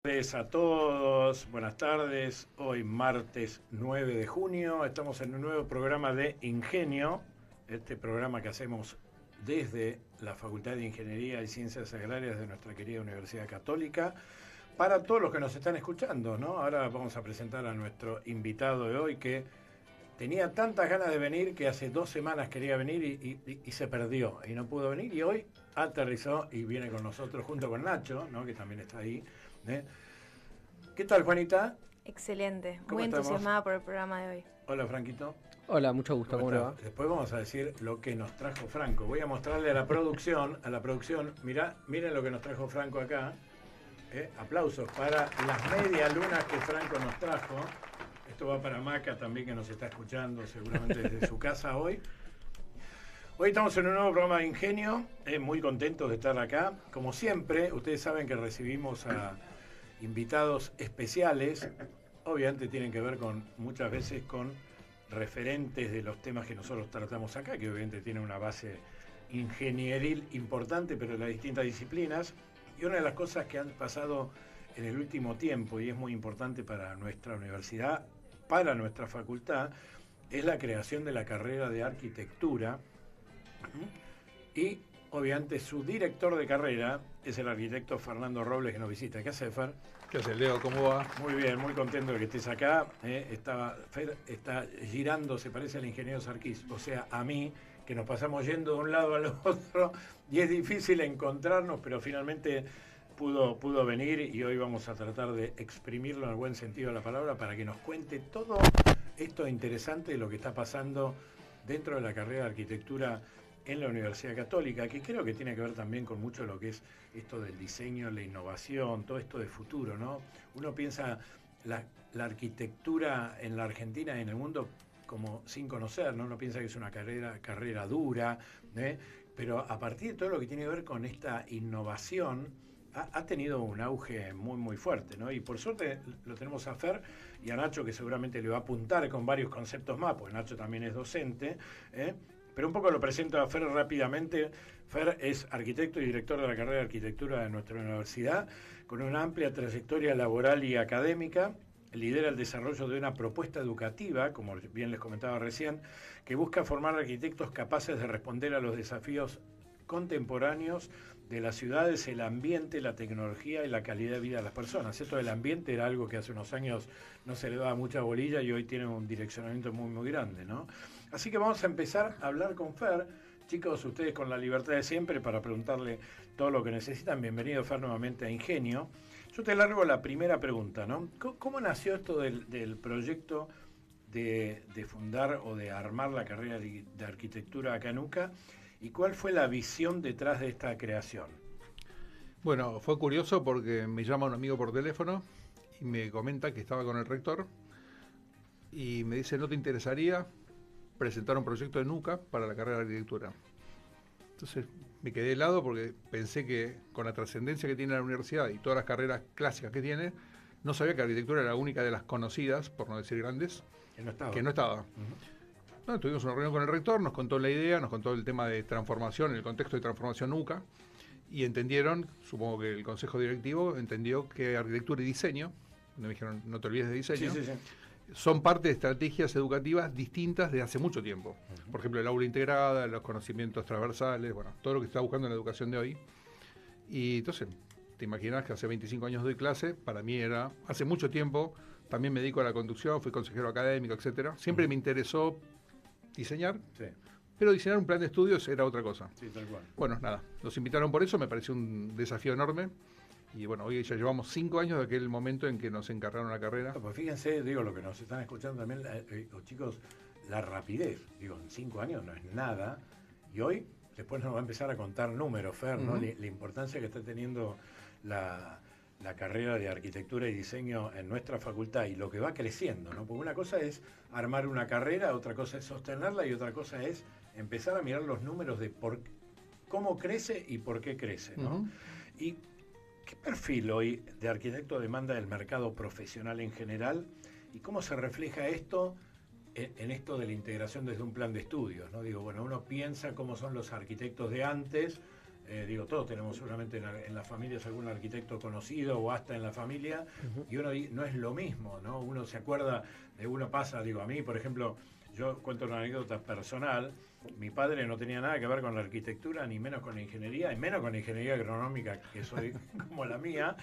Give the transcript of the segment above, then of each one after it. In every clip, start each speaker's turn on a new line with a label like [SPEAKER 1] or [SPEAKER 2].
[SPEAKER 1] A todos, buenas tardes. Hoy martes 9 de junio estamos en un nuevo programa de Ingenio, este programa que hacemos desde la Facultad de Ingeniería y Ciencias Agrarias de nuestra querida Universidad Católica, para todos los que nos están escuchando, ¿no? Ahora vamos a presentar a nuestro invitado de hoy que tenía tantas ganas de venir que hace 2 semanas quería venir y se perdió y no pudo venir, y hoy aterrizó y viene con nosotros junto con Nacho, ¿no? Que también está ahí. ¿Qué tal, Juanita?
[SPEAKER 2] Excelente,
[SPEAKER 1] ¿Cómo
[SPEAKER 2] muy
[SPEAKER 1] estamos?
[SPEAKER 2] entusiasmada por el programa de hoy.
[SPEAKER 1] Hola, Franquito.
[SPEAKER 3] Hola, mucho gusto, ¿cómo le va?
[SPEAKER 1] Después vamos a decir lo que nos trajo Franco. Voy a mostrarle a la producción, miren lo que nos trajo Franco acá. Aplausos para las media lunas que Franco nos trajo. Esto va para Maca también, que nos está escuchando seguramente desde su casa hoy. Hoy estamos en un nuevo programa de Ingenio, muy contentos de estar acá. Como siempre, ustedes saben que recibimos a invitados especiales, obviamente tienen que ver muchas veces con referentes de los temas que nosotros tratamos acá, que obviamente tienen una base ingenieril importante, pero en las distintas disciplinas. Y una de las cosas que han pasado en el último tiempo, y es muy importante para nuestra universidad, para nuestra facultad, es la creación de la carrera de arquitectura. Y obviamente su director de carrera es el arquitecto Fernando Robles, que nos visita. ¿Qué hace, Fer?
[SPEAKER 4] ¿Qué haces, Leo? ¿Cómo va?
[SPEAKER 1] Muy bien, muy contento de que estés acá. Fer está girando, se parece al ingeniero Sarkis, o sea, a mí, que nos pasamos yendo de un lado al otro y es difícil encontrarnos, pero finalmente pudo venir, y hoy vamos a tratar de exprimirlo en el buen sentido de la palabra para que nos cuente todo esto interesante de lo que está pasando dentro de la carrera de arquitectura en la Universidad Católica, que creo que tiene que ver también con mucho de lo que es esto del diseño, la innovación, todo esto de futuro, ¿no? Uno piensa la arquitectura en la Argentina y en el mundo como sin conocer, ¿no? Uno piensa que es una carrera dura, pero a partir de todo lo que tiene que ver con esta innovación, ha tenido un auge muy muy fuerte, ¿no? Y por suerte lo tenemos a Fer y a Nacho, que seguramente le va a apuntar con varios conceptos más, porque Nacho también es docente, pero un poco lo presento a Fer rápidamente. Fer es arquitecto y director de la carrera de arquitectura de nuestra universidad, con una amplia trayectoria laboral y académica. Lidera el desarrollo de una propuesta educativa, como bien les comentaba recién, que busca formar arquitectos capaces de responder a los desafíos contemporáneos de las ciudades, el ambiente, la tecnología y la calidad de vida de las personas. Esto del ambiente era algo que hace unos años no se le daba mucha bolilla y hoy tiene un direccionamiento muy muy grande, ¿no? Así que vamos a empezar a hablar con Fer. Chicos, ustedes con la libertad de siempre para preguntarle todo lo que necesitan. Bienvenido, Fer, nuevamente a Ingenio. Yo te largo la primera pregunta, ¿no? ¿Cómo nació esto del proyecto de fundar o de armar la carrera de arquitectura acá en UCA? ¿Y cuál fue la visión detrás de esta creación?
[SPEAKER 4] Bueno, fue curioso porque me llama un amigo por teléfono y me comenta que estaba con el rector y me dice, ¿no te interesaría presentar un proyecto de NUCA para la carrera de arquitectura? Entonces me quedé helado porque pensé que con la trascendencia que tiene la universidad y todas las carreras clásicas que tiene, no sabía que arquitectura era la única de las conocidas, por no decir grandes, que no estaba. Bueno, tuvimos una reunión con el rector, nos contó la idea, nos contó el tema de transformación, el contexto de transformación UCA, y entendieron, supongo que el consejo directivo entendió que arquitectura y diseño, me dijeron, no te olvides de diseño,
[SPEAKER 1] Sí.
[SPEAKER 4] son parte de estrategias educativas distintas de hace mucho tiempo. Por ejemplo, el aula integrada, los conocimientos transversales, bueno, todo lo que se está buscando en la educación de hoy. Y entonces, te imaginas que hace 25 años doy clase, para mí era, hace mucho tiempo, también me dedico a la conducción, fui consejero académico, etcétera. Siempre me interesó diseñar,
[SPEAKER 1] Sí.
[SPEAKER 4] pero diseñar un plan de estudios era otra cosa.
[SPEAKER 1] Sí, tal cual.
[SPEAKER 4] Bueno, nada, nos invitaron por eso, me pareció un desafío enorme. Y bueno, hoy ya llevamos 5 años de aquel momento en que nos encargaron la carrera.
[SPEAKER 1] Pues fíjense, digo, lo que nos están escuchando también, los chicos, la rapidez. Digo, en 5 años no es nada. Y hoy, después nos va a empezar a contar números, Fer, ¿no? La importancia que está teniendo la carrera de arquitectura y diseño en nuestra facultad y lo que va creciendo, ¿no? Porque una cosa es armar una carrera, otra cosa es sostenerla y otra cosa es empezar a mirar los números de cómo crece y por qué crece, ¿no? Y ¿qué perfil hoy de arquitecto demanda el mercado profesional en general y cómo se refleja esto en esto de la integración desde un plan de estudios, ¿no? Digo, bueno, uno piensa cómo son los arquitectos de antes, todos tenemos seguramente en las familias algún arquitecto conocido o hasta en la familia, y uno no es lo mismo, ¿no? Uno se acuerda, uno pasa, a mí, por ejemplo, yo cuento una anécdota personal. Mi padre no tenía nada que ver con la arquitectura, ni menos con la ingeniería, y menos con la ingeniería agronómica, que soy como la mía,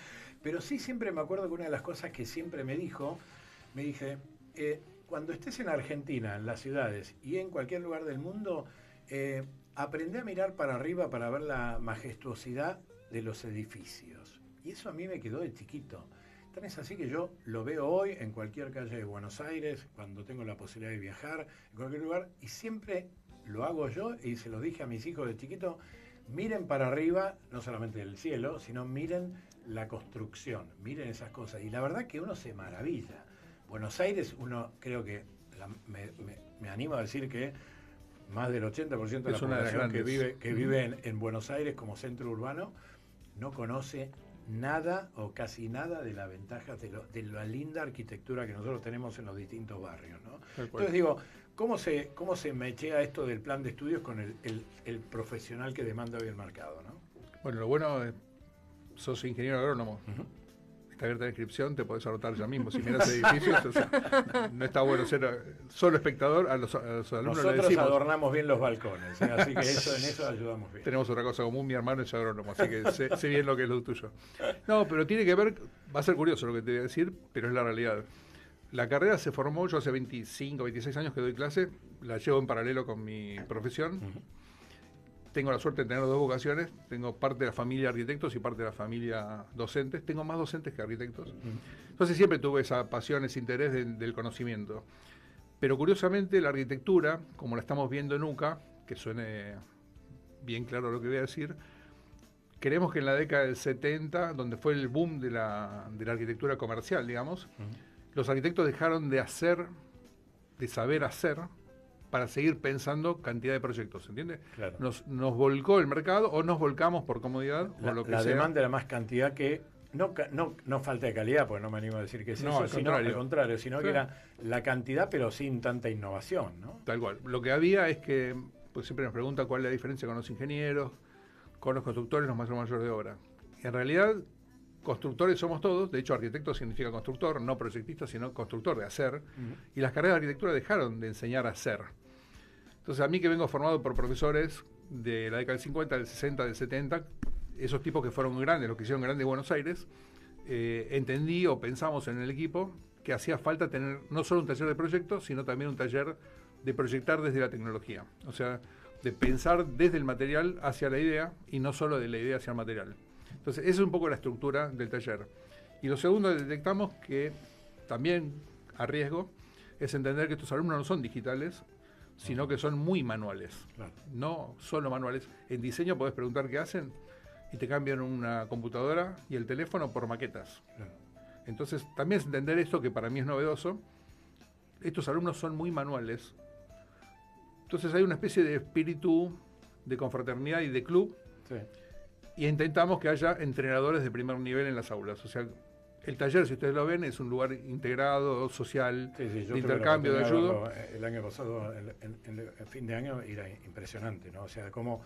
[SPEAKER 1] pero sí siempre me acuerdo que una de las cosas que siempre me dije, cuando estés en Argentina, en las ciudades y en cualquier lugar del mundo, aprendí a mirar para arriba para ver la majestuosidad de los edificios. Y eso a mí me quedó de chiquito. Tan es así que yo lo veo hoy en cualquier calle de Buenos Aires, cuando tengo la posibilidad de viajar, en cualquier lugar, y siempre lo hago yo, y se lo dije a mis hijos de chiquito: miren para arriba, no solamente del cielo, sino miren la construcción, miren esas cosas. Y la verdad que uno se maravilla. Buenos Aires, uno creo que, me animo a decir que más del 80% de la población que vive en Buenos Aires como centro urbano no conoce nada o casi nada de la ventaja de la linda arquitectura que nosotros tenemos en los distintos barrios, ¿no? Entonces digo, ¿cómo se mechea esto del plan de estudios con el profesional que demanda hoy el mercado, ¿no?
[SPEAKER 4] Bueno, lo bueno es, sos ingeniero agrónomo. Está abierta la inscripción, te podés anotar ya mismo. Si miras edificios, o sea, no está bueno ser solo espectador. A los alumnos
[SPEAKER 1] nosotros
[SPEAKER 4] le decimos,
[SPEAKER 1] adornamos bien los balcones, así que en eso ayudamos bien.
[SPEAKER 4] Tenemos otra cosa común, mi hermano es agrónomo, así que sé bien lo que es lo tuyo. No, pero tiene que ver, va a ser curioso lo que te voy a decir, pero es la realidad. La carrera se formó, yo hace 25, 26 años que doy clase, la llevo en paralelo con mi profesión. Tengo la suerte de tener dos vocaciones, tengo parte de la familia arquitectos y parte de la familia docentes, tengo más docentes que arquitectos. Entonces siempre tuve esa pasión, ese interés del conocimiento. Pero curiosamente la arquitectura, como la estamos viendo en UCA, que suene bien claro lo que voy a decir, creemos que en la década del 70, donde fue el boom de la arquitectura comercial, digamos, los arquitectos dejaron de saber hacer, para seguir pensando cantidad de proyectos, ¿entiendes? Claro. Nos volcó el mercado, o nos volcamos por comodidad, o lo que sea.
[SPEAKER 1] La demanda era más cantidad que, no falta de calidad, porque no me animo a decir que es eso, al contrario, sino que era la cantidad, pero sin tanta innovación, ¿no?
[SPEAKER 4] Tal cual. Lo que había es que, pues siempre nos preguntan cuál es la diferencia con los ingenieros, con los constructores, los maestros mayores de obra. Y en realidad, constructores somos todos, de hecho arquitecto significa constructor, no proyectista, sino constructor de hacer, y las carreras de arquitectura dejaron de enseñar a hacer. Entonces, a mí que vengo formado por profesores de la década del 50, del 60, del 70, esos tipos que fueron grandes, los que hicieron grandes Buenos Aires, entendí o pensamos en el equipo que hacía falta tener no solo un taller de proyectos, sino también un taller de proyectar desde la tecnología. O sea, de pensar desde el material hacia la idea y no solo de la idea hacia el material. Entonces, esa es un poco la estructura del taller. Y lo segundo, detectamos que también a riesgo es entender que estos alumnos no son digitales, sino que son muy manuales. Claro. No solo manuales. En diseño podés preguntar qué hacen y te cambian una computadora y el teléfono por maquetas. Claro. Entonces, también es entender esto que para mí es novedoso. Estos alumnos son muy manuales. Entonces hay una especie de espíritu de confraternidad y de club. Sí. Y intentamos que haya entrenadores de primer nivel en las aulas. O sea, el taller, si ustedes lo ven, es un lugar integrado, social, de intercambio, de ayuda.
[SPEAKER 1] El año pasado, en fin de año, era impresionante, ¿no? O sea, cómo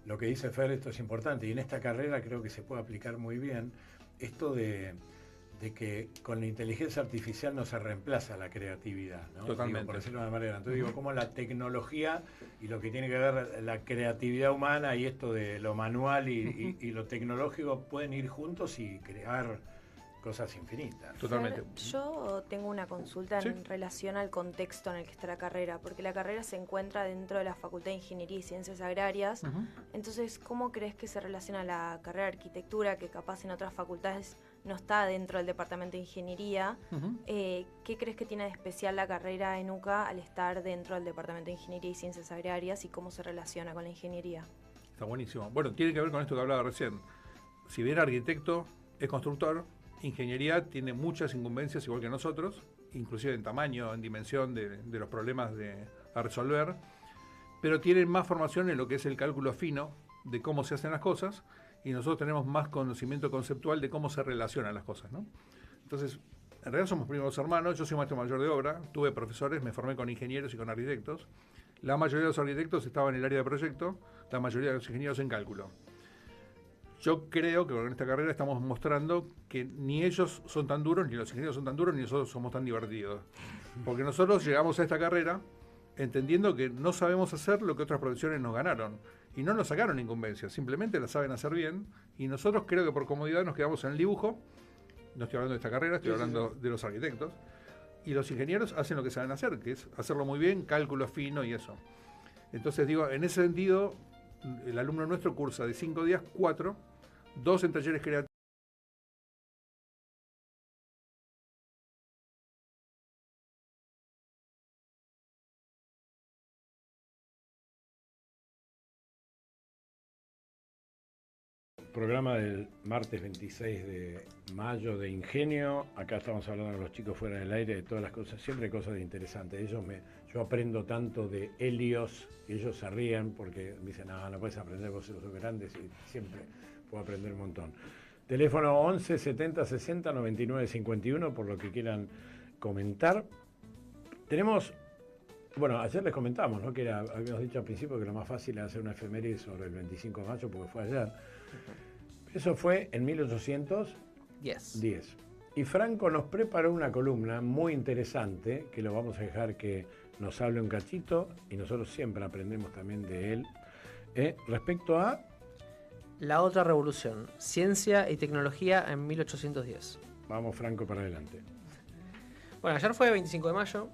[SPEAKER 1] lo que dice Fer, esto es importante. Y en esta carrera creo que se puede aplicar muy bien esto de que con la inteligencia artificial no se reemplaza la creatividad, ¿no?
[SPEAKER 4] Totalmente.
[SPEAKER 1] Por decirlo de una manera. Entonces digo, cómo la tecnología y lo que tiene que ver la creatividad humana y esto de lo manual y lo tecnológico pueden ir juntos y crear cosas infinitas.
[SPEAKER 4] Totalmente.
[SPEAKER 2] Yo tengo una consulta en relación al contexto en el que está la carrera, porque la carrera se encuentra dentro de la Facultad de Ingeniería y Ciencias Agrarias. Entonces, ¿cómo crees que se relaciona la carrera de arquitectura, que capaz en otras facultades no está dentro del departamento de ingeniería? ¿Qué crees que tiene de especial la carrera en UCA al estar dentro del departamento de Ingeniería y Ciencias Agrarias, y cómo se relaciona con la ingeniería?
[SPEAKER 4] Está buenísimo. Bueno, tiene que ver con esto que hablaba recién. Si bien arquitecto es constructor, ingeniería tiene muchas incumbencias igual que nosotros, inclusive en tamaño, en dimensión de los problemas a resolver, pero tienen más formación en lo que es el cálculo fino de cómo se hacen las cosas, y nosotros tenemos más conocimiento conceptual de cómo se relacionan las cosas, ¿no? Entonces, en realidad somos primos hermanos. Yo soy maestro mayor de obra, tuve profesores, me formé con ingenieros y con arquitectos, La mayoría de los arquitectos estaban en el área de proyecto, la mayoría de los ingenieros en cálculo. Yo creo que con esta carrera estamos mostrando que ni ellos son tan duros, ni los ingenieros son tan duros, ni nosotros somos tan divertidos. Porque nosotros llegamos a esta carrera entendiendo que no sabemos hacer lo que otras profesiones nos ganaron. Y no nos sacaron incumbencias, simplemente la saben hacer bien. Y nosotros creo que por comodidad nos quedamos en el dibujo. No estoy hablando de esta carrera, estoy hablando de los arquitectos. Y los ingenieros hacen lo que saben hacer, que es hacerlo muy bien, cálculo fino y eso. Entonces digo, en ese sentido, el alumno nuestro cursa de 5 días, 4, 2 en talleres creativos.
[SPEAKER 1] Programa del martes 26 de mayo de Ingenio. Acá estamos hablando con los chicos fuera del aire de todas las cosas, siempre cosas interesantes. Yo aprendo tanto de Helios y ellos se ríen porque dicen, no puedes aprender, vos sos grandes, y siempre puedo aprender un montón. Teléfono 11 70 60 99 51 por lo que quieran comentar. Tenemos, bueno, ayer les comentamos, ¿no? Que habíamos dicho al principio que lo más fácil era hacer una efeméride sobre el 25 de mayo porque fue ayer. Eso fue en 1810. Y Franco nos preparó una columna muy interesante, que lo vamos a dejar que nos hable un cachito, y nosotros siempre aprendemos también de él, respecto a...
[SPEAKER 3] La otra revolución, ciencia y tecnología en 1810.
[SPEAKER 1] Vamos, Franco, para adelante.
[SPEAKER 3] Bueno, ayer fue 25 de mayo,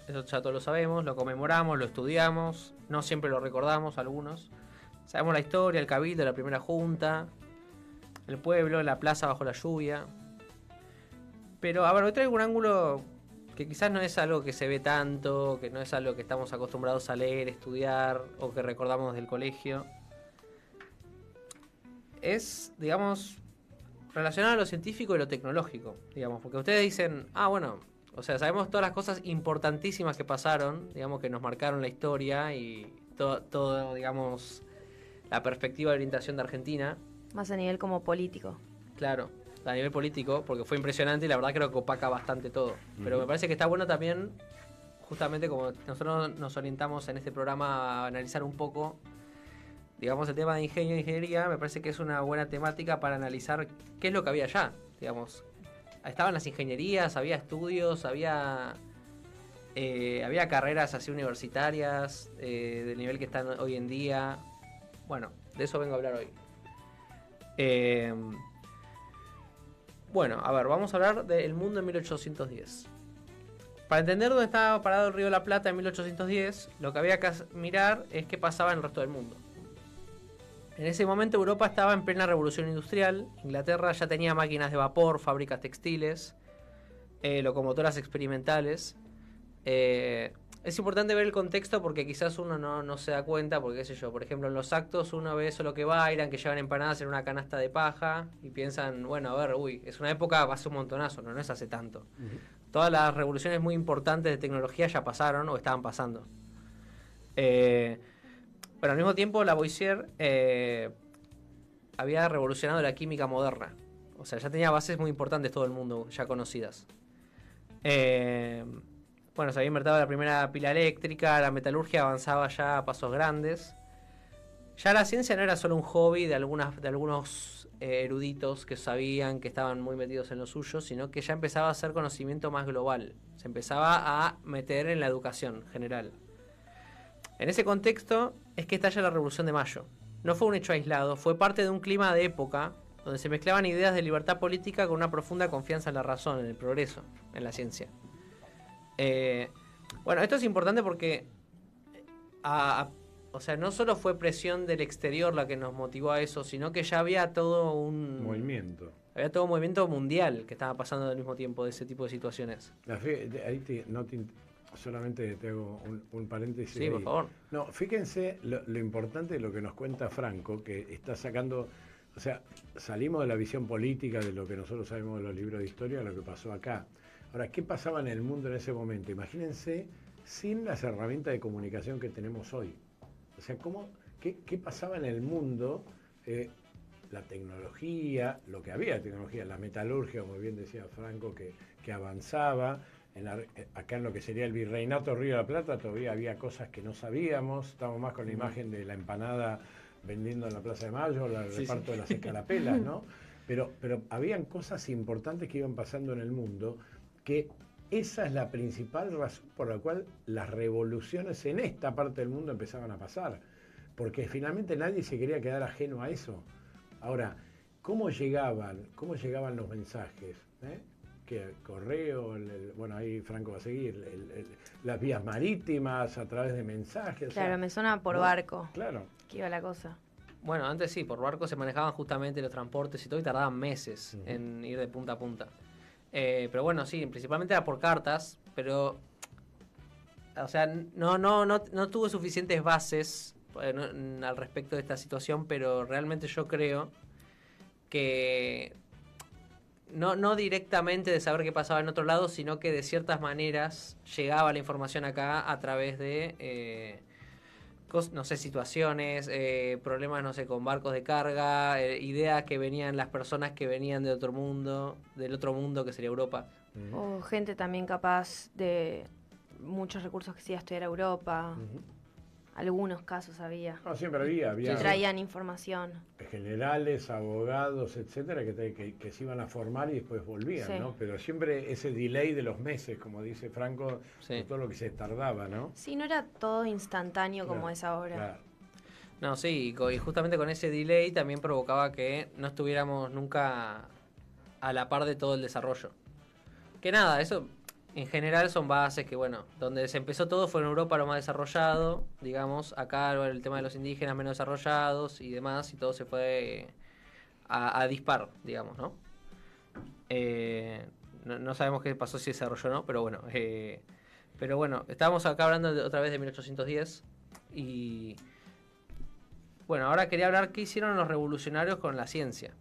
[SPEAKER 3] eso ya todos lo sabemos, lo conmemoramos, lo estudiamos, no siempre lo recordamos algunos. Sabemos la historia, el cabildo, la primera junta, el pueblo, la plaza bajo la lluvia. Pero, a ver, hoy traigo un ángulo que quizás no es algo que se ve tanto, que no es algo que estamos acostumbrados a leer, estudiar o que recordamos del colegio. Es, digamos, relacionado a lo científico y lo tecnológico, digamos, porque ustedes dicen, bueno, o sea, sabemos todas las cosas importantísimas que pasaron, digamos, que nos marcaron la historia y todo, digamos, la perspectiva de orientación de Argentina.
[SPEAKER 2] Más a nivel como político.
[SPEAKER 3] Claro, a nivel político, porque fue impresionante y la verdad creo que opaca bastante todo. Pero me parece que está bueno también, justamente como nosotros nos orientamos en este programa a analizar un poco, digamos, el tema de ingenio e ingeniería, me parece que es una buena temática para analizar qué es lo que había allá, digamos. Estaban las ingenierías, había estudios, había carreras así universitarias del nivel que están hoy en día. Bueno, de eso vengo a hablar hoy. Bueno, a ver, vamos a hablar del mundo en 1810. Para entender dónde estaba parado el Río de la Plata en 1810, lo que había que mirar es qué pasaba en el resto del mundo. En ese momento Europa estaba en plena revolución industrial, Inglaterra ya tenía máquinas de vapor, fábricas textiles, locomotoras experimentales. Es importante ver el contexto porque quizás uno no se da cuenta, porque qué sé yo, por ejemplo en los actos uno ve solo que bailan, que llevan empanadas en una canasta de paja y piensan, bueno, a ver, es una época, hace un montonazo, no es hace tanto. Todas las revoluciones muy importantes de tecnología ya pasaron o estaban pasando. Pero al mismo tiempo Lavoisier había revolucionado la química moderna. O sea, ya tenía bases muy importantes todo el mundo, ya conocidas. Bueno, se había inventado la primera pila eléctrica, la metalurgia avanzaba ya a pasos grandes. Ya la ciencia no era solo un hobby de algunos eruditos que sabían, que estaban muy metidos en lo suyo, sino que ya empezaba a ser conocimiento más global. Se empezaba a meter en la educación general. En ese contexto es que estalla la Revolución de Mayo. No fue un hecho aislado, fue parte de un clima de época donde se mezclaban ideas de libertad política con una profunda confianza en la razón, en el progreso, en la ciencia. Bueno, esto es importante porque o sea, no solo fue presión del exterior la que nos motivó a eso, sino que ya había todo un
[SPEAKER 1] movimiento.
[SPEAKER 3] Había todo un movimiento mundial que estaba pasando al mismo tiempo de ese tipo de situaciones.
[SPEAKER 1] Solamente te hago un paréntesis.
[SPEAKER 3] Sí, por favor.
[SPEAKER 1] No, fíjense lo importante de lo que nos cuenta Franco, que está sacando, o sea, salimos de la visión política de lo que nosotros sabemos de los libros de historia a lo que pasó acá. Ahora, ¿qué pasaba en el mundo en ese momento? Imagínense sin las herramientas de comunicación que tenemos hoy. O sea, qué pasaba en el mundo, la tecnología, lo que había de tecnología, la metalurgia, como bien decía Franco, que avanzaba, acá en lo que sería el Virreinato Río de la Plata todavía había cosas que no sabíamos, estamos más con la imagen de la empanada vendiendo en la Plaza de Mayo, el reparto de las escarapelas, ¿no? Pero habían cosas importantes que iban pasando en el mundo, que esa es la principal razón por la cual las revoluciones en esta parte del mundo empezaban a pasar, porque finalmente nadie se quería quedar ajeno a eso. Ahora, ¿cómo llegaban los mensajes? Que correo, bueno, ahí Franco va a seguir, las vías marítimas a través de mensajes.
[SPEAKER 2] Claro, me suena por barco.
[SPEAKER 1] Claro.
[SPEAKER 2] Que iba la cosa.
[SPEAKER 3] Bueno, antes sí, por barco se manejaban justamente los transportes y todo, y tardaban meses en ir de punta a punta. Pero bueno, sí, principalmente era por cartas, pero... O sea, no tuve suficientes bases al respecto de esta situación, pero realmente yo creo que... No directamente de saber qué pasaba en otro lado, sino que de ciertas maneras llegaba la información acá a través de, no sé, situaciones, problemas, no sé, con barcos de carga, ideas que venían, las personas que venían del otro mundo que sería Europa.
[SPEAKER 2] O gente también capaz de muchos recursos que se iba a estudiar a Europa. Algunos casos había.
[SPEAKER 1] No, siempre había.
[SPEAKER 2] Que traían información.
[SPEAKER 1] Generales, abogados, etcétera, que se iban a formar y después volvían, ¿no? Pero siempre ese delay de los meses, como dice Franco, de todo lo que se tardaba, ¿no?
[SPEAKER 2] Sí, no era todo instantáneo como es ahora.
[SPEAKER 1] Claro.
[SPEAKER 3] No, sí, y justamente con ese delay también provocaba que no estuviéramos nunca a la par de todo el desarrollo. Que nada, eso... En general son bases que, bueno, donde se empezó todo fue en Europa lo más desarrollado, digamos, acá el tema de los indígenas menos desarrollados y demás, y todo se fue a dispar, digamos, ¿no? No sabemos qué pasó, si se desarrolló o no, pero bueno, estábamos acá hablando otra vez de 1810 y... Bueno, ahora quería hablar qué hicieron los revolucionarios con la ciencia.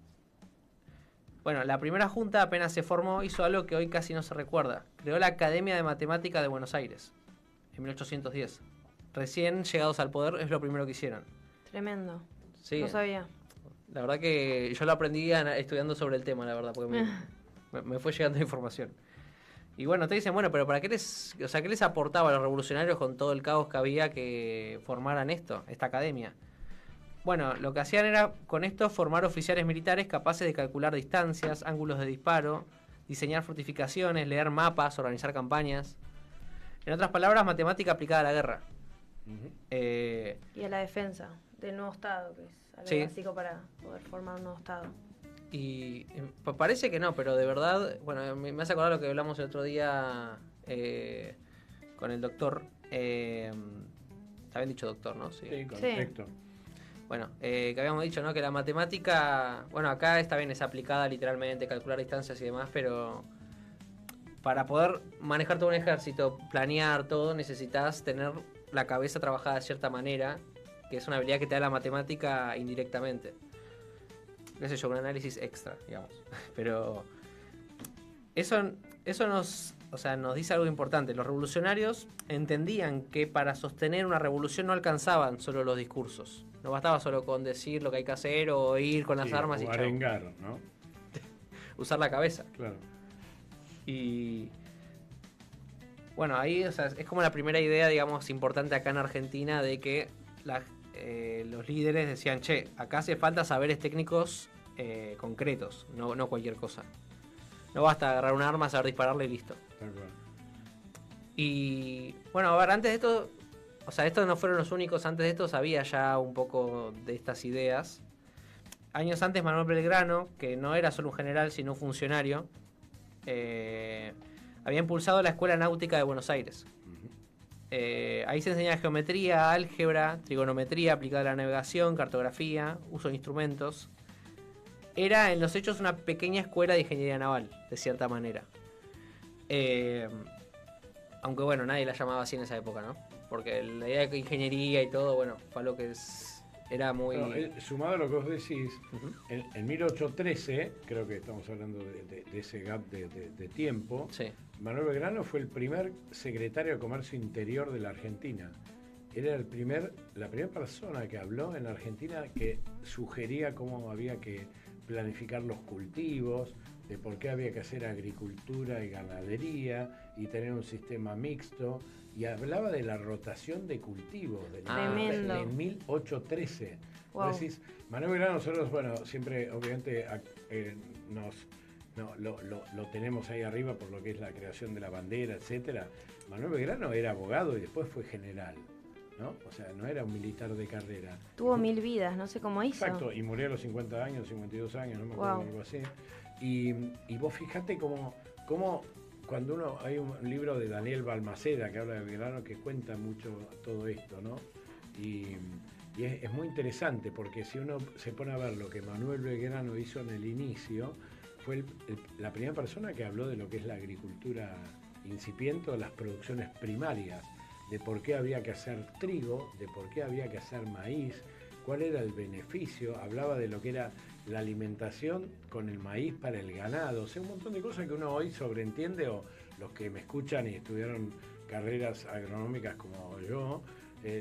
[SPEAKER 3] Bueno, la primera junta apenas se formó, hizo algo que hoy casi no se recuerda. Creó la Academia de Matemática de Buenos Aires, en 1810. Recién llegados al poder es lo primero que hicieron.
[SPEAKER 2] Tremendo.
[SPEAKER 3] Sí.
[SPEAKER 2] No sabía.
[SPEAKER 3] La verdad que yo lo aprendí estudiando sobre el tema, la verdad, porque me fue llegando información. Y bueno, te dicen, bueno, pero ¿para qué qué les aportaba a los revolucionarios con todo el caos que había que formaran esta academia? Bueno, lo que hacían era con esto formar oficiales militares capaces de calcular distancias, ángulos de disparo, diseñar fortificaciones, leer mapas, organizar campañas. En otras palabras, matemática aplicada a la guerra.
[SPEAKER 2] Y a la defensa del nuevo Estado, que es algo básico para poder formar un nuevo Estado.
[SPEAKER 3] Y parece que no, pero de verdad, bueno, me hace acordar lo que hablamos el otro día con el doctor. Está bien dicho doctor, ¿no?
[SPEAKER 1] Sí, correcto.
[SPEAKER 3] Bueno, que habíamos dicho, ¿no? Que la matemática, bueno, acá está bien, es aplicada literalmente, calcular distancias y demás, pero para poder manejar todo un ejército, planear todo, necesitas tener la cabeza trabajada de cierta manera, que es una habilidad que te da la matemática indirectamente. Qué sé yo, un análisis extra, digamos. Pero eso nos dice algo importante. Los revolucionarios entendían que para sostener una revolución no alcanzaban solo los discursos. No bastaba solo con decir lo que hay que hacer o ir con las armas y chau.
[SPEAKER 1] Arengar, ¿no?
[SPEAKER 3] Usar la cabeza.
[SPEAKER 1] Claro.
[SPEAKER 3] Y bueno, ahí es como la primera idea, digamos, importante acá en Argentina de que los líderes decían, che, acá hace falta saberes técnicos concretos, no cualquier cosa. No basta agarrar un arma, saber dispararle y listo. Y bueno, a ver, antes de esto, estos no fueron los únicos, antes de esto sabía ya un poco de estas ideas. Años antes, Manuel Belgrano, que no era solo un general, sino un funcionario, había impulsado la Escuela Náutica de Buenos Aires. Ahí se enseñaba geometría, álgebra, trigonometría aplicada a la navegación, cartografía, uso de instrumentos. Era en los hechos una pequeña escuela de ingeniería naval, de cierta manera. Aunque bueno, nadie la llamaba así en esa época, ¿no? Porque la idea de ingeniería y todo, bueno, fue lo que era muy...
[SPEAKER 1] No, sumado a lo que vos decís, en 1813, creo que estamos hablando de ese gap de tiempo,
[SPEAKER 3] sí.
[SPEAKER 1] Manuel Belgrano fue el primer secretario de Comercio Interior de la Argentina. Era la primera persona que habló en Argentina que sugería cómo había que planificar los cultivos, de por qué había que hacer agricultura y ganadería y tener un sistema mixto, y hablaba de la rotación de cultivos de 1813.
[SPEAKER 2] Wow.
[SPEAKER 1] Decís, Manuel Belgrano, nosotros, bueno, siempre obviamente lo tenemos ahí arriba por lo que es la creación de la bandera, etcétera. Manuel Belgrano era abogado y después fue general, ¿no? O sea, no era un militar de carrera.
[SPEAKER 2] Tuvo 1000 vidas, no sé cómo hizo.
[SPEAKER 1] Exacto, y murió a los 50 años, 52 años, no me acuerdo, algo así. Y vos fijate cómo cuando uno, hay un libro de Daniel Balmaceda que habla de Belgrano que cuenta mucho todo esto, ¿no? Y es muy interesante porque si uno se pone a ver lo que Manuel Belgrano hizo en el inicio, fue la primera persona que habló de lo que es la agricultura incipiente, las producciones primarias, de por qué había que hacer trigo, de por qué había que hacer maíz, cuál era el beneficio, hablaba de lo que era la alimentación con el maíz para el ganado, o sea, un montón de cosas que uno hoy sobreentiende, o los que me escuchan y estudiaron carreras agronómicas como yo,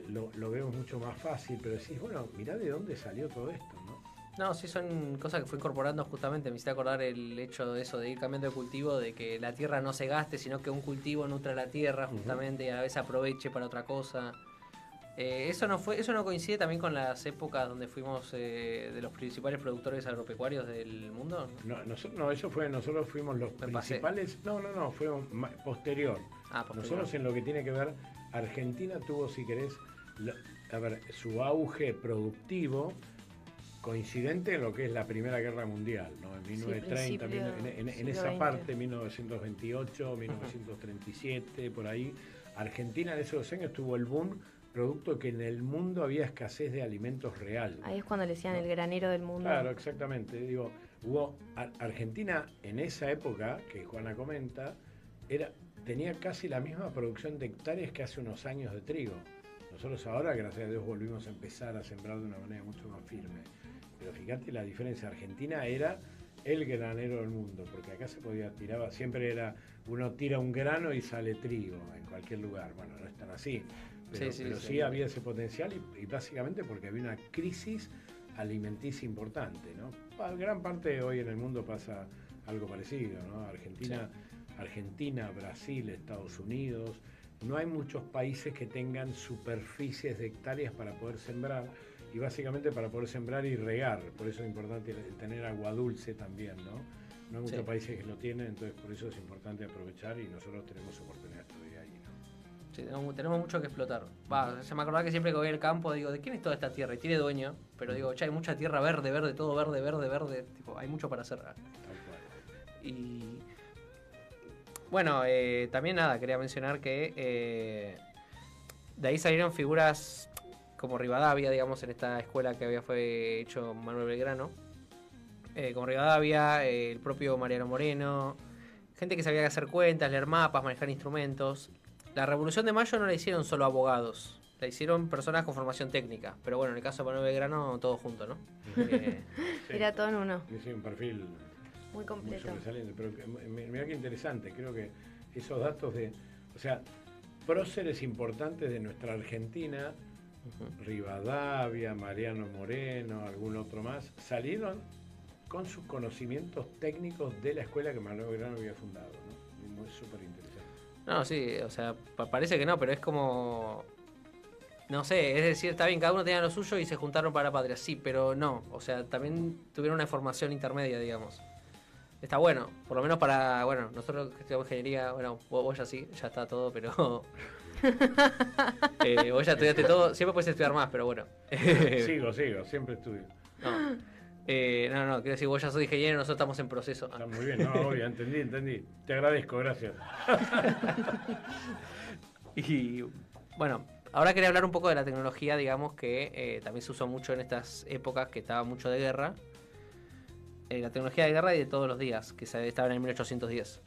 [SPEAKER 1] lo veo mucho más fácil, pero decís, bueno, mirá de dónde salió todo esto, ¿no?
[SPEAKER 3] No, sí, son cosas que fue incorporando justamente. Me hiciste acordar el hecho de eso, de ir cambiando de cultivo, de que la tierra no se gaste, sino que un cultivo nutra la tierra justamente y a veces aproveche para otra cosa. Eso no coincide también con las épocas donde fuimos de los principales productores agropecuarios del mundo.
[SPEAKER 1] Nosotros fuimos los principales. No, fue posterior.
[SPEAKER 3] Posterior.
[SPEAKER 1] Nosotros en lo que tiene que ver, Argentina tuvo, si querés, su auge productivo coincidente en lo que es la Primera Guerra Mundial, ¿no? En 1930, en esa parte, 1928, 1937, por ahí. Argentina en esos años tuvo el boom, producto que en el mundo había escasez de alimentos real.
[SPEAKER 2] Ahí es cuando le decían, ¿no?, el granero del mundo.
[SPEAKER 1] Claro, exactamente. Digo, Argentina en esa época, que Juana comenta, tenía casi la misma producción de hectáreas que hace unos años de trigo. Nosotros ahora, gracias a Dios, volvimos a empezar a sembrar de una manera mucho más firme. Pero fíjate la diferencia, Argentina era el granero del mundo, porque acá siempre era, uno tira un grano y sale trigo en cualquier lugar. Bueno, no es tan así, pero sí había ese potencial y básicamente porque había una crisis alimenticia importante, ¿no? Gran parte de hoy en el mundo pasa algo parecido, ¿no? Argentina, Brasil, Estados Unidos, no hay muchos países que tengan superficies de hectáreas para poder sembrar. Y básicamente para poder sembrar y regar, por eso es importante tener agua dulce también, ¿no? No hay muchos países que lo tienen, entonces por eso es importante aprovechar y nosotros tenemos oportunidades todavía ahí, ¿no?
[SPEAKER 3] Sí, tenemos mucho que explotar. Se me acordaba que siempre que voy al campo digo, ¿de quién es toda esta tierra? Y tiene dueño, pero digo, hay mucha tierra verde, todo verde, tipo, hay mucho para hacer. Tal cual. Y bueno, también nada, quería mencionar que de ahí salieron figuras como Rivadavia, digamos, en esta escuela que fue hecho Manuel Belgrano. Como Rivadavia, el propio Mariano Moreno, gente que sabía hacer cuentas, leer mapas, manejar instrumentos. La Revolución de Mayo no la hicieron solo abogados, la hicieron personas con formación técnica. Pero bueno, en el caso de Manuel Belgrano, todo junto, ¿no?
[SPEAKER 2] Era todo en uno.
[SPEAKER 1] Sí, un perfil
[SPEAKER 2] muy completo.
[SPEAKER 1] Muy sobresaliente, pero mirá qué interesante, creo que esos datos o sea, próceres importantes de nuestra Argentina, Rivadavia, Mariano Moreno, algún otro más, salieron con sus conocimientos técnicos de la escuela que Manuel Belgrano había fundado, ¿no? Es súper interesante.
[SPEAKER 3] No, sí, o sea, parece que no, pero es como, no sé, es decir, está bien, cada uno tenía lo suyo y se juntaron para la patria, sí, pero no, o sea, también tuvieron una formación intermedia, digamos. Está bueno, por lo menos para, bueno, nosotros que estudiamos ingeniería, bueno, vos ya sí, ya está todo, pero vos ya estudiaste todo, siempre puedes estudiar más, pero bueno.
[SPEAKER 1] Sigo, siempre estudio.
[SPEAKER 3] No, quiero decir, vos ya sos ingeniero, nosotros estamos en proceso.
[SPEAKER 1] Está muy bien, obvio, entendí. Te agradezco, gracias.
[SPEAKER 3] Y bueno, ahora quería hablar un poco de la tecnología, digamos, que también se usó mucho en estas épocas que estaba mucho de guerra. La tecnología de guerra y de todos los días, que estaba en el 1810.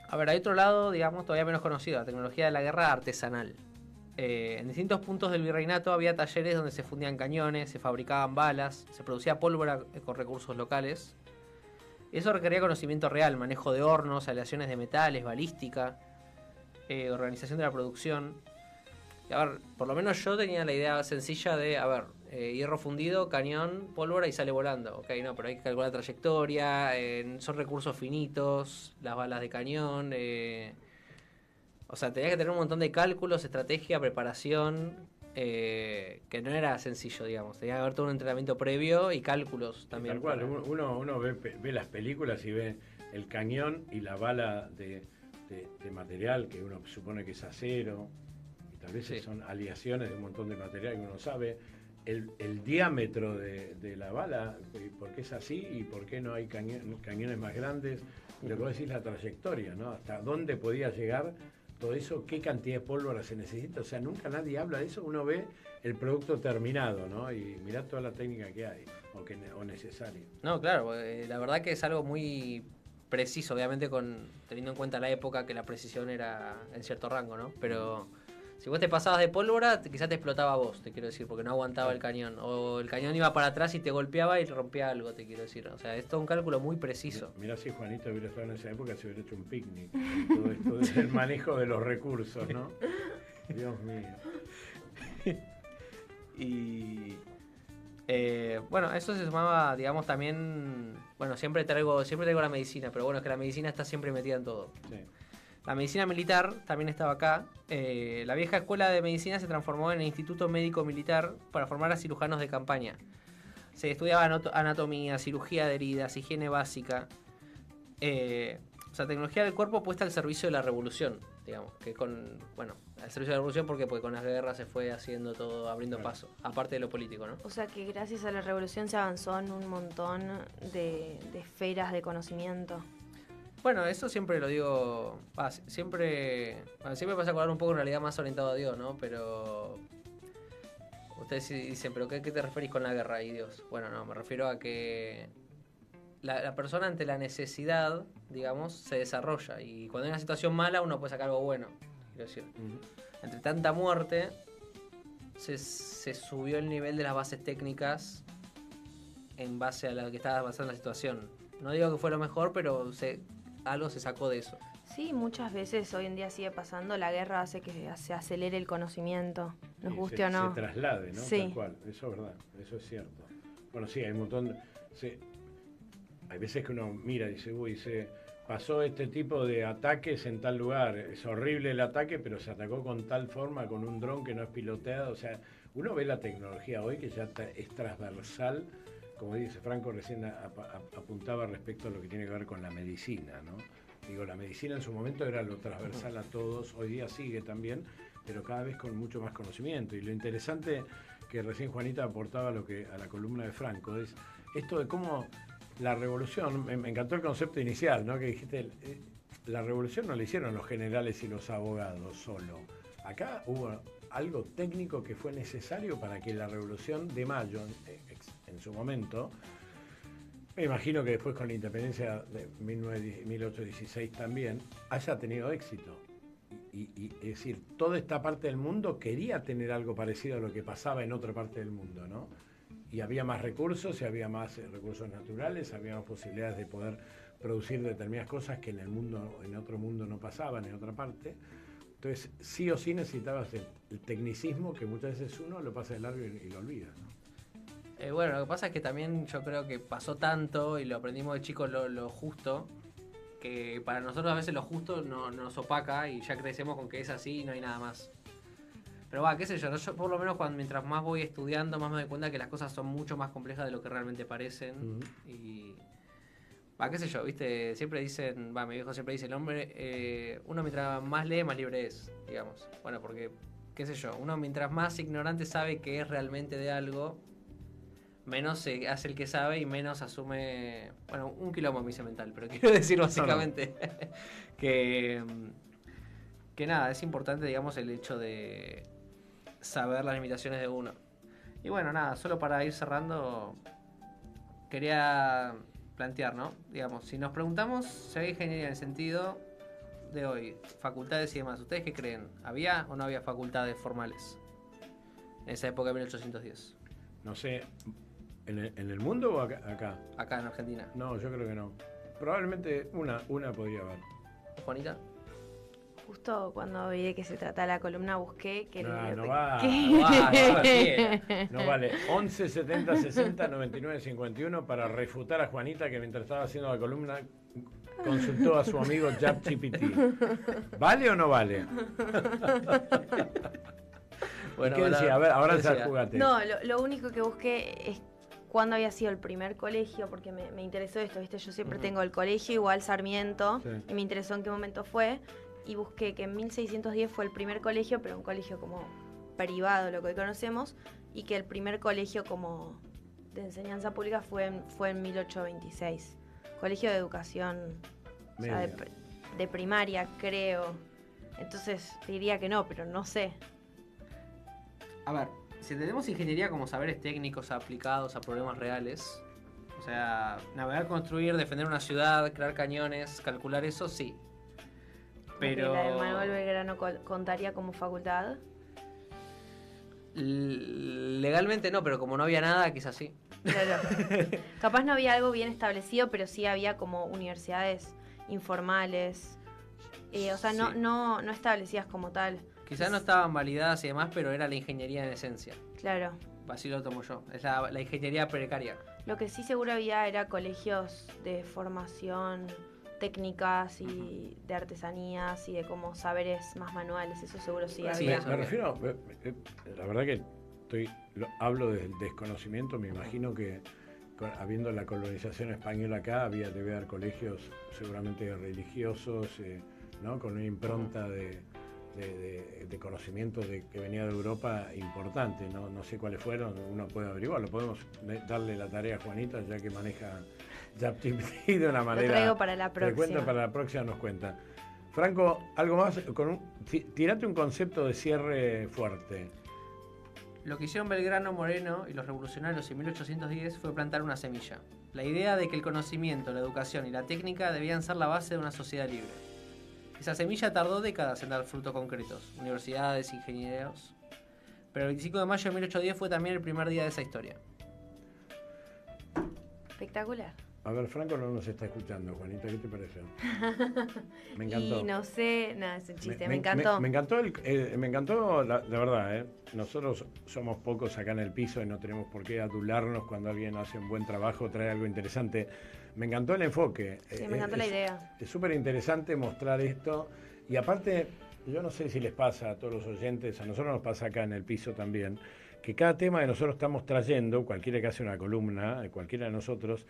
[SPEAKER 3] A ver, hay otro lado, digamos, todavía menos conocido, la tecnología de la guerra artesanal. En distintos puntos del virreinato había talleres donde se fundían cañones, se fabricaban balas, se producía pólvora con recursos locales. Eso requería conocimiento real, manejo de hornos, aleaciones de metales, balística, organización de la producción. Y a ver, por lo menos yo tenía la idea sencilla de, hierro fundido, cañón, pólvora y sale volando. Ok, no, pero hay que calcular trayectoria, son recursos finitos, las balas de cañón. O sea, tenías que tener un montón de cálculos, estrategia, preparación, que no era sencillo, digamos. Tenía que haber todo un entrenamiento previo y cálculos también.
[SPEAKER 1] Tal cual, uno ve las películas y ve el cañón y la bala de material que uno supone que es acero, y tal vez son aleaciones de un montón de material que uno sabe. El diámetro de la bala, por qué es así y por qué no hay cañones más grandes. Lo que vos decís, la trayectoria, ¿no? Hasta dónde podía llegar todo eso, qué cantidad de pólvora se necesita. O sea, nunca nadie habla de eso. Uno ve el producto terminado, ¿no? Y mirá toda la técnica que hay o necesaria.
[SPEAKER 3] No, claro, la verdad que es algo muy preciso, obviamente teniendo en cuenta la época que la precisión era en cierto rango, ¿no? Pero si vos te pasabas de pólvora, quizás te explotaba a vos, te quiero decir, porque no aguantaba el cañón. O el cañón iba para atrás y te golpeaba y rompía algo, te quiero decir. O sea, es todo un cálculo muy preciso.
[SPEAKER 1] Mirá si Juanito hubiera estado en esa época, se hubiera hecho un picnic. Todo esto es el manejo de los recursos, ¿no? Dios mío.
[SPEAKER 3] Y bueno, eso se sumaba, digamos, también. Bueno, siempre traigo la medicina, pero bueno, es que la medicina está siempre metida en todo. Sí. La medicina militar también estaba acá. La vieja escuela de medicina se transformó en el Instituto Médico Militar para formar a cirujanos de campaña. Se estudiaba anatomía, cirugía de heridas, higiene básica. O sea, tecnología del cuerpo puesta al servicio de la revolución, digamos. Que al servicio de la revolución porque con las guerras se fue haciendo todo, abriendo paso, aparte de lo político, ¿no?
[SPEAKER 2] O sea que gracias a la revolución se avanzó en un montón de esferas de conocimiento.
[SPEAKER 3] Bueno, eso siempre lo digo, siempre me hace acordar un poco en realidad más orientado a Dios, ¿no? Pero ustedes dicen, ¿pero qué te referís con la guerra y Dios? Bueno, no, me refiero a que la persona ante la necesidad, digamos, se desarrolla. Y cuando hay una situación mala uno puede sacar algo bueno, quiero decir. Entre tanta muerte se subió el nivel de las bases técnicas en base a lo que estaba pasando la situación. No digo que fue lo mejor, pero algo se sacó de eso.
[SPEAKER 2] Sí, muchas veces hoy en día sigue pasando, la guerra hace que se acelere el conocimiento, nos guste o no.
[SPEAKER 1] Se traslade, ¿no?
[SPEAKER 2] Sí.
[SPEAKER 1] Tal cual, eso es verdad, eso es cierto. Bueno, sí, hay un montón, hay veces que uno mira y dice, pasó este tipo de ataques en tal lugar, es horrible el ataque, pero se atacó con tal forma, con un dron que no es piloteado, o sea, uno ve la tecnología hoy que ya es transversal, como dice Franco recién apuntaba respecto a lo que tiene que ver con la medicina, ¿no? Digo, la medicina en su momento era lo transversal a todos, hoy día sigue también, pero cada vez con mucho más conocimiento. Y lo interesante que recién Juanita aportaba a la columna de Franco es esto de cómo la revolución, me encantó el concepto inicial, ¿no? Que dijiste, la revolución no la hicieron los generales y los abogados solo. Acá hubo algo técnico que fue necesario para que la revolución de mayo, en su momento, me imagino que después con la independencia de 1816 también, haya tenido éxito. Y es decir, toda esta parte del mundo quería tener algo parecido a lo que pasaba en otra parte del mundo, ¿no? Y había más recursos, y había más recursos naturales, había más posibilidades de poder producir determinadas cosas que en otro mundo no pasaban, en otra parte. Entonces, sí o sí necesitabas el tecnicismo que muchas veces uno lo pasa de largo y lo olvida, ¿no?
[SPEAKER 3] Bueno, lo que pasa es que también yo creo que pasó tanto y lo aprendimos de chicos lo justo, que para nosotros a veces lo justo nos opaca y ya crecemos con que es así y no hay nada más. Pero qué sé yo por lo menos mientras más voy estudiando, más me doy cuenta que las cosas son mucho más complejas de lo que realmente parecen. Y qué sé yo, viste, siempre dicen, mi viejo siempre dice, el hombre, uno mientras más lee, más libre es, digamos. Bueno, porque, qué sé yo, uno mientras más ignorante sabe que es realmente de algo, menos se hace el que sabe y menos asume, bueno, un quilombo me hice mental, pero quiero decir básicamente que nada, es importante, digamos, el hecho de saber las limitaciones de uno. Y bueno, nada, solo para ir cerrando, quería plantear, ¿no? Digamos, si nos preguntamos si hay ingeniería en el sentido de hoy, facultades y demás, ¿ustedes qué creen? ¿Había o no había facultades formales en esa época de 1810?
[SPEAKER 1] No sé, ¿en el mundo o acá?
[SPEAKER 3] Acá en Argentina.
[SPEAKER 1] No, yo creo que no. Probablemente una podría haber.
[SPEAKER 3] ¿Juanita?
[SPEAKER 2] Justo cuando vi de qué se trata la columna busqué que...
[SPEAKER 1] No vale. 11 70 60 99 51 para refutar a Juanita, que mientras estaba haciendo la columna consultó a su amigo ChatGPT. ¿Vale o no vale?
[SPEAKER 3] Bueno,
[SPEAKER 1] ¿Qué decía? A ver, ahora ya jugaste.
[SPEAKER 2] No, lo único que busqué es cuándo había sido el primer colegio, porque me interesó esto, ¿viste? Yo siempre tengo el colegio igual Sarmiento,
[SPEAKER 1] Sí.
[SPEAKER 2] y me interesó en qué momento fue, y busqué que en 1610 fue el primer colegio, pero un colegio como privado, lo que hoy conocemos, y que el primer colegio como de enseñanza pública fue en 1826. Colegio de educación, o sea,
[SPEAKER 1] Media.
[SPEAKER 2] de primaria, creo. Entonces diría que no, pero no sé.
[SPEAKER 3] A ver, si entendemos ingeniería como saberes técnicos aplicados a problemas reales, o sea, navegar, construir, defender una ciudad, crear cañones, calcular eso, sí. Pero
[SPEAKER 2] ¿La de Manuel Belgrano contaría como facultad?
[SPEAKER 3] legalmente no, pero como no había nada, quizás sí.
[SPEAKER 2] Claro. Capaz no había algo bien establecido, pero sí había como universidades informales. O sea,
[SPEAKER 3] Sí.
[SPEAKER 2] no establecidas como tal.
[SPEAKER 3] Quizás no estaban validadas y demás, pero era la ingeniería en esencia.
[SPEAKER 2] Claro.
[SPEAKER 3] Así lo tomo yo. Es la ingeniería precaria.
[SPEAKER 2] Lo que sí seguro había era colegios de formación técnicas y de artesanías y de como saberes más manuales. Eso seguro sí
[SPEAKER 3] Sí,
[SPEAKER 2] había.
[SPEAKER 3] eso.
[SPEAKER 1] Me refiero, la verdad que hablo desde el desconocimiento, me imagino que habiendo la colonización española acá, debe haber colegios seguramente religiosos, ¿no? Con una impronta de conocimiento que venía de Europa importante, no sé cuáles fueron, uno puede averiguarlo, podemos darle la tarea a Juanita, ya que maneja ChatGPT de una manera...
[SPEAKER 2] Lo traigo para la
[SPEAKER 1] Te cuenta,
[SPEAKER 2] próxima.
[SPEAKER 1] para la próxima nos cuenta. Franco, algo más, tirate un concepto de cierre fuerte.
[SPEAKER 3] Lo que hicieron Belgrano, Moreno y los revolucionarios en 1810 fue plantar una semilla. La idea de que el conocimiento, la educación y la técnica debían ser la base de una sociedad libre. Esa semilla tardó décadas en dar frutos concretos, universidades, ingenieros. Pero el 25 de mayo de 1810 fue también el primer día de esa historia.
[SPEAKER 2] Espectacular.
[SPEAKER 1] A ver, Franco no nos está escuchando, Juanita, ¿qué te pareció? Me encantó.
[SPEAKER 2] Y no sé, nada, es un chiste, me encantó.
[SPEAKER 1] Me encantó, la verdad, ¿eh? Nosotros somos pocos acá en el piso y no tenemos por qué adularnos cuando alguien hace un buen trabajo, trae algo interesante. Me encantó el enfoque.
[SPEAKER 2] Sí, me encantó la idea.
[SPEAKER 1] Es súper interesante mostrar esto. Y aparte, yo no sé si les pasa a todos los oyentes, a nosotros nos pasa acá en el piso también, que cada tema que nosotros estamos trayendo, cualquiera que hace una columna, cualquiera de nosotros,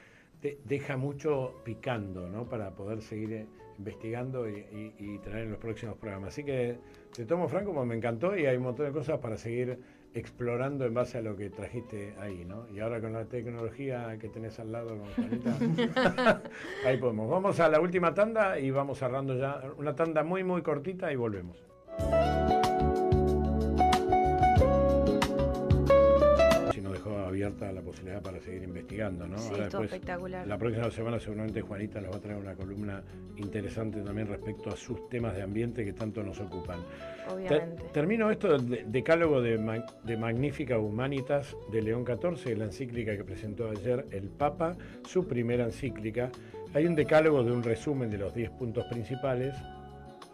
[SPEAKER 1] deja mucho picando, ¿no? Para poder seguir investigando y traer en los próximos programas. Así que te tomo, Franco, como me encantó y hay un montón de cosas para seguir explorando en base a lo que trajiste ahí, ¿no? Y ahora con la tecnología que tenés al lado con Juanita, ahí podemos. Vamos a la última tanda y vamos cerrando ya. Una tanda muy, muy cortita y volvemos. Si nos dejó abierta la posibilidad para seguir investigando, ¿no?
[SPEAKER 2] Sí,
[SPEAKER 1] Ahora
[SPEAKER 2] estuvo
[SPEAKER 1] después,
[SPEAKER 2] espectacular.
[SPEAKER 1] la próxima semana seguramente Juanita nos va a traer una columna interesante también respecto a sus temas de ambiente que tanto nos ocupan.
[SPEAKER 2] Obviamente.
[SPEAKER 1] Termino esto del decálogo de Magnifica Humanitas de León XIV, la encíclica que presentó ayer el Papa, su primera encíclica. Hay un decálogo de un resumen de los 10 puntos principales.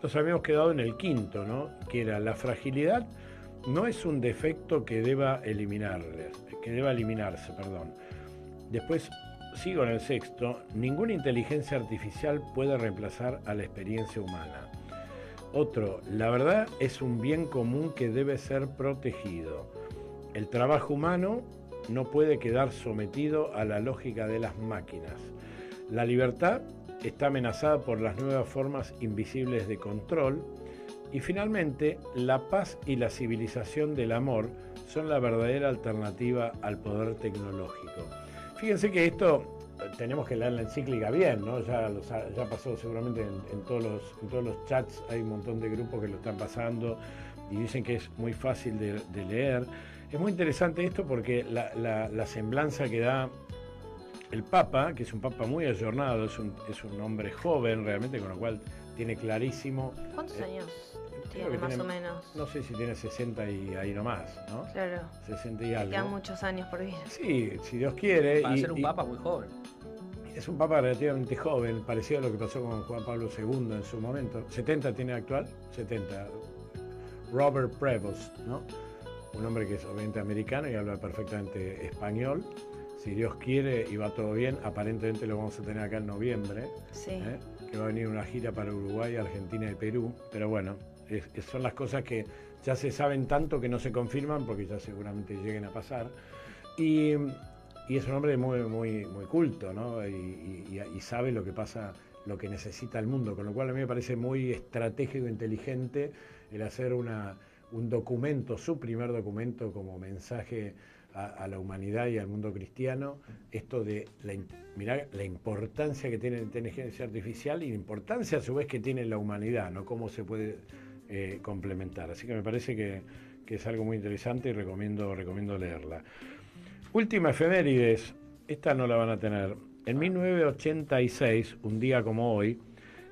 [SPEAKER 1] Nos habíamos quedado en el quinto, ¿no? Que era: la fragilidad no es un defecto que deba eliminarse. Después sigo en el sexto: ninguna inteligencia artificial puede reemplazar a la experiencia humana. Otro: la verdad es un bien común que debe ser protegido. El trabajo humano no puede quedar sometido a la lógica de las máquinas. La libertad está amenazada por las nuevas formas invisibles de control. Y finalmente, la paz y la civilización del amor son la verdadera alternativa al poder tecnológico. Fíjense que esto tenemos que leer la encíclica bien, ¿no? Ya pasó seguramente en todos los chats, hay un montón de grupos que lo están pasando y dicen que es muy fácil de leer. Es muy interesante esto porque la semblanza que da el Papa, que es un Papa muy ayornado, es un hombre joven realmente, con lo cual tiene clarísimo...
[SPEAKER 2] ¿Cuántos años
[SPEAKER 1] creo
[SPEAKER 2] tiene
[SPEAKER 1] que
[SPEAKER 2] más o menos?
[SPEAKER 1] No sé si tiene 60 y ahí nomás, ¿no?
[SPEAKER 2] Claro.
[SPEAKER 1] 60 y algo.
[SPEAKER 2] Quedan muchos años por vivir.
[SPEAKER 1] Sí, si Dios quiere.
[SPEAKER 3] Para ser un Papa muy joven.
[SPEAKER 1] Es un papa relativamente joven, parecido a lo que pasó con Juan Pablo II en su momento. 70 tiene actual, 70. Robert Prevost, ¿no? Un hombre que es obviamente americano y habla perfectamente español. Si Dios quiere y va todo bien, aparentemente lo vamos a tener acá en noviembre.
[SPEAKER 2] Sí.
[SPEAKER 1] Que va a venir una gira para Uruguay, Argentina y Perú. Pero bueno, son las cosas que ya se saben tanto que no se confirman porque ya seguramente lleguen a pasar. Y es un hombre muy, muy, muy culto, ¿no? Y sabe lo que pasa, lo que necesita el mundo. Con lo cual a mí me parece muy estratégico e inteligente el hacer un documento, su primer documento como mensaje a la humanidad y al mundo cristiano, esto de mirá la importancia que tiene la inteligencia artificial y la importancia a su vez que tiene la humanidad, ¿no? Cómo se puede complementar. Así que me parece que es algo muy interesante y recomiendo leerla. Última efemérides, esta no la van a tener. En 1986, un día como hoy,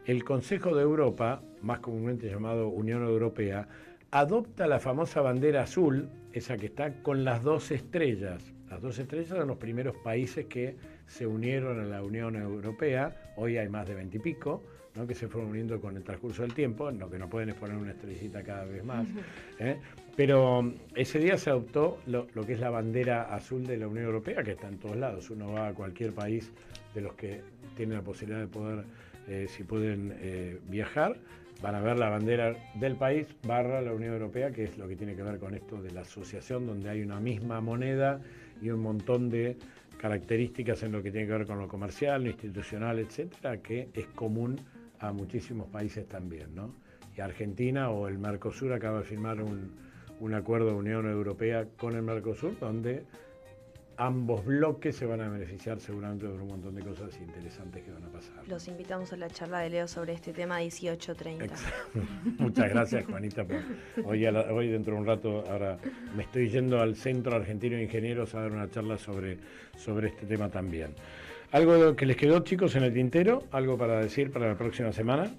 [SPEAKER 1] el Consejo de Europa, más comúnmente llamado Unión Europea, adopta la famosa bandera azul, esa que está con las 2 estrellas. Las 2 estrellas son los primeros países que se unieron a la Unión Europea. Hoy hay más de 20 y pico, ¿no? Que se fueron uniendo con el transcurso del tiempo, lo que no pueden es poner una estrellita cada vez más. Pero ese día se adoptó lo que es la bandera azul de la Unión Europea, que está en todos lados. Uno va a cualquier país de los que tienen la posibilidad de poder, si pueden viajar, van a ver la bandera del país / la Unión Europea, que es lo que tiene que ver con esto de la asociación, donde hay una misma moneda y un montón de características en lo que tiene que ver con lo comercial, lo institucional, etcétera, que es común a muchísimos países también, ¿no? Y Argentina o el Mercosur acaba de firmar un acuerdo de Unión Europea con el Mercosur, donde ambos bloques se van a beneficiar seguramente de un montón de cosas interesantes que van a pasar.
[SPEAKER 2] Los invitamos a la charla de Leo sobre este tema 18:30.
[SPEAKER 1] Muchas gracias, Juanita. Hoy dentro de un rato, ahora me estoy yendo al Centro Argentino de Ingenieros a dar una charla sobre este tema también. ¿Algo que les quedó, chicos, en el tintero? ¿Algo para decir para la próxima semana?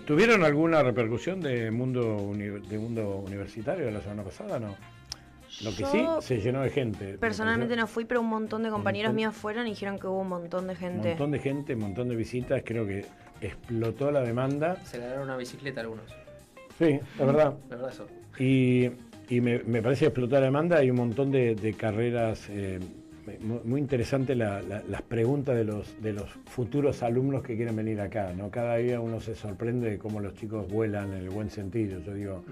[SPEAKER 1] ¿Tuvieron alguna repercusión de mundo universitario la semana pasada? No. Lo que sí, se llenó de gente.
[SPEAKER 2] Personalmente no fui, pero un montón de compañeros míos fueron y dijeron que hubo un montón de gente.
[SPEAKER 1] Un montón de gente, un montón de visitas. Creo que explotó la demanda.
[SPEAKER 3] Se le dieron una bicicleta a algunos.
[SPEAKER 1] Sí, la verdad.
[SPEAKER 3] La verdad eso.
[SPEAKER 1] Y me parece que explotó la demanda. Hay un montón de carreras. Muy interesante las preguntas de los futuros alumnos que quieren venir acá, ¿no? Cada día uno se sorprende de cómo los chicos vuelan en el buen sentido. Yo digo,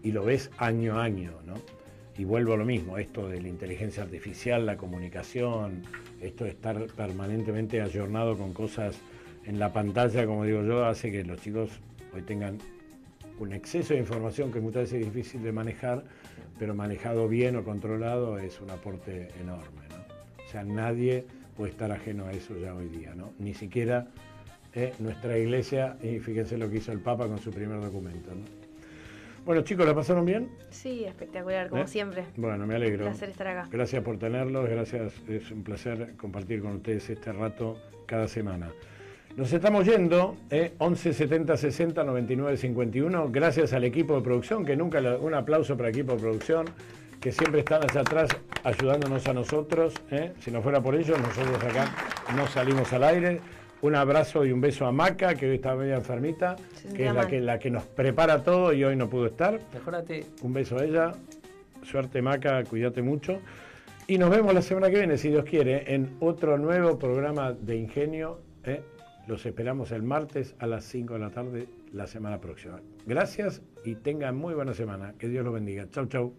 [SPEAKER 1] y lo ves año a año, ¿no? Y vuelvo a lo mismo, esto de la inteligencia artificial, la comunicación, esto de estar permanentemente ayornado con cosas en la pantalla, como digo yo, hace que los chicos hoy tengan un exceso de información que muchas veces es difícil de manejar, pero manejado bien o controlado es un aporte enorme, ¿no? O sea, nadie puede estar ajeno a eso ya hoy día, ¿no? Ni siquiera nuestra iglesia, y fíjense lo que hizo el Papa con su primer documento, ¿no? Bueno, chicos, ¿la pasaron bien?
[SPEAKER 2] Sí, espectacular, como siempre.
[SPEAKER 1] Bueno, me alegro.
[SPEAKER 2] Un placer estar acá.
[SPEAKER 1] Gracias por tenerlos, gracias, es un placer compartir con ustedes este rato cada semana. Nos estamos yendo, 11 70 60 99 51, gracias al equipo de producción, que nunca, un aplauso para el equipo de producción, que siempre están allá atrás ayudándonos a nosotros, si no fuera por ellos, nosotros acá no salimos al aire. Un abrazo y un beso a Maca, que hoy está medio enfermita, que es la que nos prepara todo y hoy no pudo estar.
[SPEAKER 3] Mejórate.
[SPEAKER 1] Un beso a ella. Suerte, Maca, cuídate mucho. Y nos vemos la semana que viene, si Dios quiere, en otro nuevo programa de Ingenio. Los esperamos el martes a las 5 de la tarde la semana próxima. Gracias y tengan muy buena semana. Que Dios los bendiga. Chau, chau.